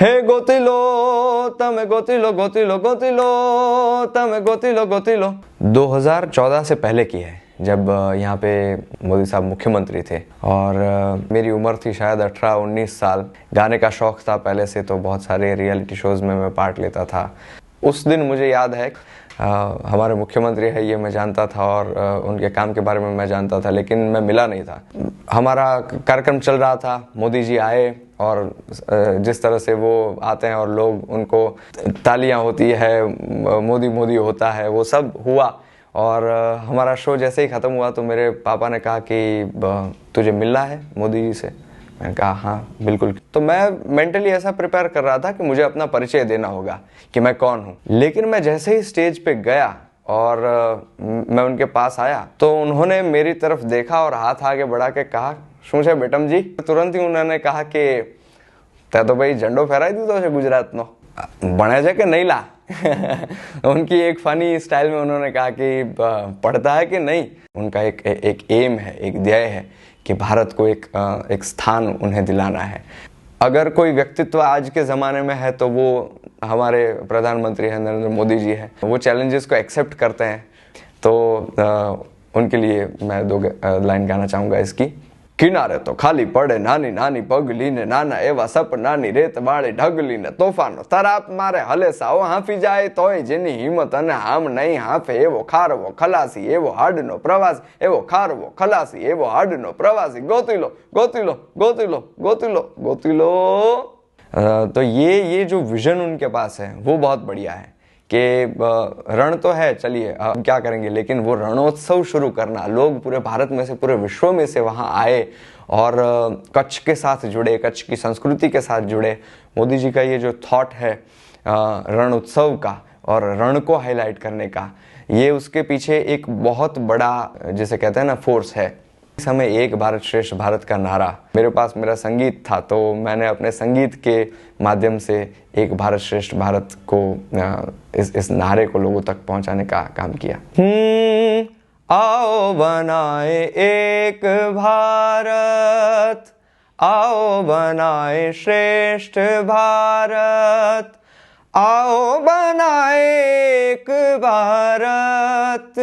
हे गोती लो तमे गोती लो गोती लो गोती लो तमे गोती लो गोती लो। 2014 से पहले की है, जब यहाँ पे मोदी साहब मुख्यमंत्री थे और मेरी उम्र थी शायद 18-19 साल। गाने का शौक था पहले से, तो बहुत सारे रियलिटी शोज में मैं पार्ट लेता था। उस दिन मुझे याद है हमारे मुख्यमंत्री है ये मैं जानता था और उनके काम के बारे में मैं जानता था, लेकिन मैं मिला नहीं था। हमारा कार्यक्रम चल रहा था, मोदी जी आए और जिस तरह से वो आते हैं और लोग उनको तालियां होती है, मोदी मोदी होता है, वो सब हुआ। और हमारा शो जैसे ही ख़त्म हुआ तो मेरे पापा ने कहा कि तुझे मिलना है मोदी जी से। मैंने कहा हाँ बिल्कुल। तो मैं मेंटली ऐसा प्रिपेयर कर रहा था कि मुझे अपना परिचय देना होगा कि मैं कौन हूँ। लेकिन मैं जैसे ही स्टेज पे गया और मैं उनके पास आया तो उन्होंने मेरी तरफ देखा और हाथ आगे बढ़ा के कहा, શું છે बेटम जी। तुरंत ही उन्होंने कहा कि ते तो भाई झंडो फहराई दीधो છે गुजरात नो, भणे છે कि नहीं ला। उनकी एक फनी स्टाइल में उन्होंने कहा कि पढ़ता है कि नहीं। उनका एक एम है, एक ध्येय है कि भारत को एक स्थान उन्हें दिलाना है। अगर कोई व्यक्तित्व आज के ज़माने में है तो वो हमारे प्रधानमंत्री हैं, नरेंद्र मोदी जी हैं। वो चैलेंजेस को एक्सेप्ट करते हैं, तो उनके लिए मैं 2 लाइन गाना चाहूँगा इसकी। किनारे तो खाली पड़े नानी नानी पगली ने, नाना एवा सपनानी रेत वाળી ढगली ने, तोफानो तराप मारे हले साओ हाफी जाए तोय जेनी हिम्मत अने हाम नहीं हाफे, एवो खारवो खलासी एवो हाडनो प्रवासी, एवो खारवो खलासी एवो हाडनो प्रवासी, गोती लो गोती लो गोती लो गोती लो गोती लो। तो ये जो विजन उनके पास है वो बहुत बढ़िया है कि रण तो है, चलिए अब क्या करेंगे, लेकिन वो रणोत्सव शुरू करना, लोग पूरे भारत में से पूरे विश्व में से वहाँ आए और कच्छ के साथ जुड़े, कच्छ की संस्कृति के साथ जुड़े। मोदी जी का ये जो थॉट है रण उत्सव का और रण को हाईलाइट करने का, ये उसके पीछे एक बहुत बड़ा जिसे कहते हैं ना फोर्स है। इस समय एक भारत श्रेष्ठ भारत का नारा, मेरे पास मेरा संगीत था तो मैंने अपने संगीत के माध्यम से एक भारत श्रेष्ठ भारत को इस नारे को लोगों तक पहुंचाने का काम किया। आओ बनाए एक भारत, आओ बनाए श्रेष्ठ भारत, आओ बनाए एक भारत,